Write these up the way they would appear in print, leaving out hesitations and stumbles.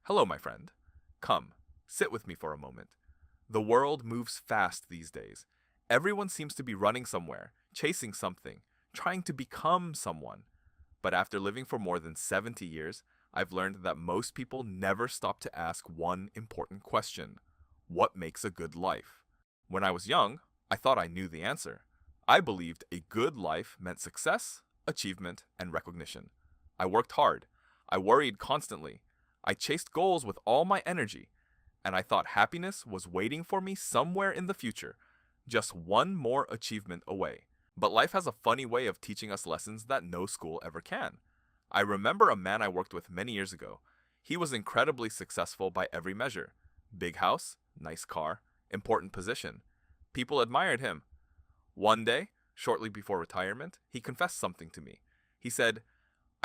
Hello, my friend. Come, sit with me for a moment. The world moves fast these days. Everyone seems to be running somewhere, chasing something, trying to become someone. But after living for more than 70 years, I've learned that most people never stop to ask one important question: what makes a good life? When I was young, I thought I knew the answer. I believed a good life meant success, achievement, and recognition. I worked hard. I worried constantly. I chased goals with all my energy, and I thought happiness was waiting for me somewhere in the future, just one more achievement away. But life has a funny way of teaching us lessons that no school ever can. I remember a man I worked with many years ago. He was incredibly successful by every measure: big house, nice car, important position. People admired him. One day, shortly before retirement, he confessed something to me. He said,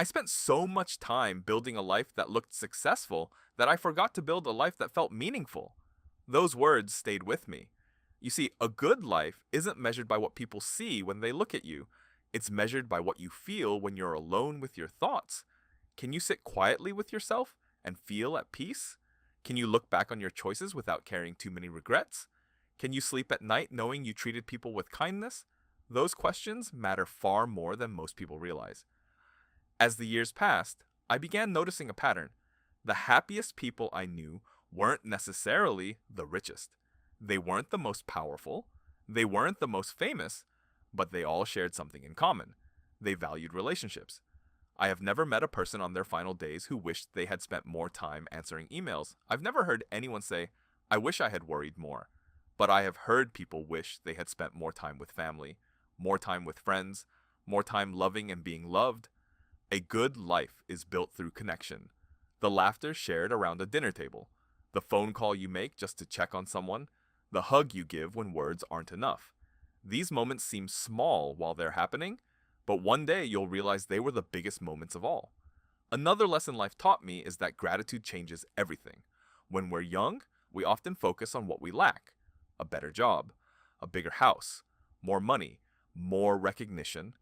"I spent so much time building a life that looked successful that I forgot to build a life that felt meaningful." Those words stayed with me. You see, a good life isn't measured by what people see when they look at you. It's measured by what you feel when you're alone with your thoughts. Can you sit quietly with yourself and feel at peace? Can you look back on your choices without carrying too many regrets? Can you sleep at night knowing you treated people with kindness? Those questions matter far more than most people realize. As the years passed, I began noticing a pattern. The happiest people I knew weren't necessarily the richest. They weren't the most powerful. They weren't the most famous, but they all shared something in common. They valued relationships. I have never met a person on their final days who wished they had spent more time answering emails. I've never heard anyone say, "I wish I had worried more." But I have heard people wish they had spent more time with family, more time with friends, more time loving and being loved. A good life is built through connection. The laughter shared around a dinner table, the phone call you make just to check on someone, the hug you give when words aren't enough. These moments seem small while they're happening, but one day you'll realize they were the biggest moments of all. Another lesson life taught me is that gratitude changes everything. When we're young, we often focus on what we lack: a better job, a bigger house, more money, more recognition.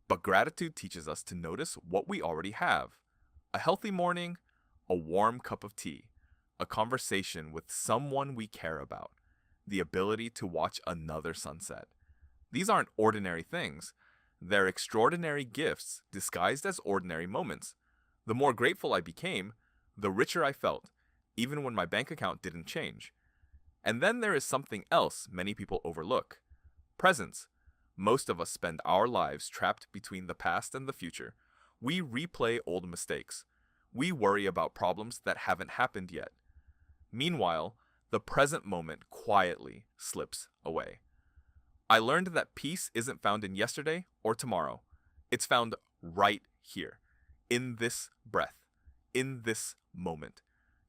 But gratitude teaches us to notice what we already have: a healthy morning, a warm cup of tea, a conversation with someone we care about, the ability to watch another sunset. These aren't ordinary things. They're extraordinary gifts disguised as ordinary moments. The more grateful I became, the richer I felt, even when my bank account didn't change. And then there is something else many people overlook: presence. Most of us spend our lives trapped between the past and the future. We replay old mistakes. We worry about problems that haven't happened yet. Meanwhile, the present moment quietly slips away. I learned that peace isn't found in yesterday or tomorrow. It's found right here, in this breath, in this moment,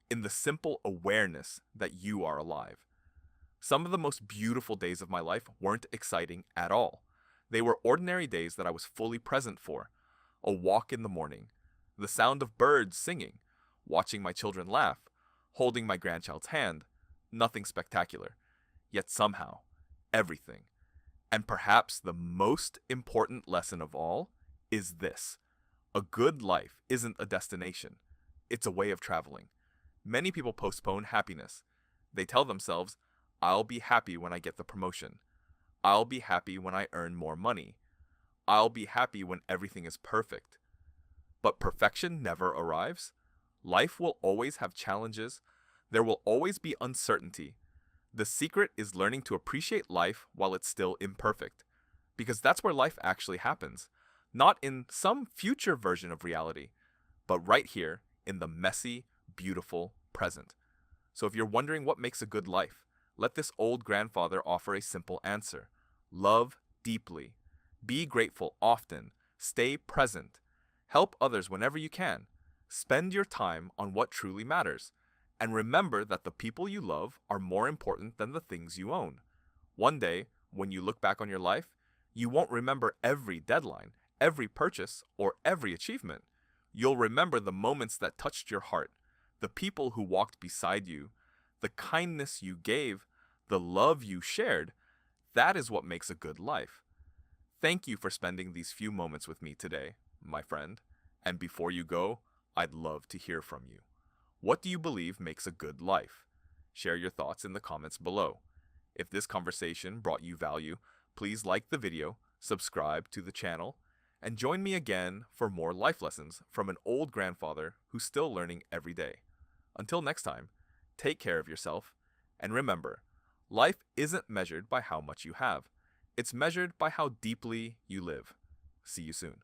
in the simple awareness that you are alive. Some of the most beautiful days of my life weren't exciting at all. They were ordinary days that I was fully present for. A walk in the morning, the sound of birds singing, watching my children laugh, holding my grandchild's hand. Nothing spectacular, yet somehow, everything. And perhaps the most important lesson of all is this: a good life isn't a destination, it's a way of traveling. Many people postpone happiness. They tell themselves, "I'll be happy when I get the promotion. I'll be happy when I earn more money. I'll be happy when everything is perfect." But perfection never arrives. Life will always have challenges. There will always be uncertainty. The secret is learning to appreciate life while it's still imperfect, because that's where life actually happens. Not in some future version of reality, but right here in the messy, beautiful present. So if you're wondering what makes a good life, let this old grandfather offer a simple answer: love deeply, be grateful often, stay present, help others whenever you can, spend your time on what truly matters, and remember that the people you love are more important than the things you own. One day, when you look back on your life, you won't remember every deadline, every purchase, or every achievement. You'll remember the moments that touched your heart, the people who walked beside you, the kindness you gave, the love you shared. That is what makes a good life. Thank you for spending these few moments with me today, my friend. And before you go, I'd love to hear from you. What do you believe makes a good life? Share your thoughts in the comments below. If this conversation brought you value, please like the video, subscribe to the channel, and join me again for more life lessons from an old grandfather who's still learning every day. Until next time, take care of yourself, and remember, life isn't measured by how much you have. It's measured by how deeply you live. See you soon.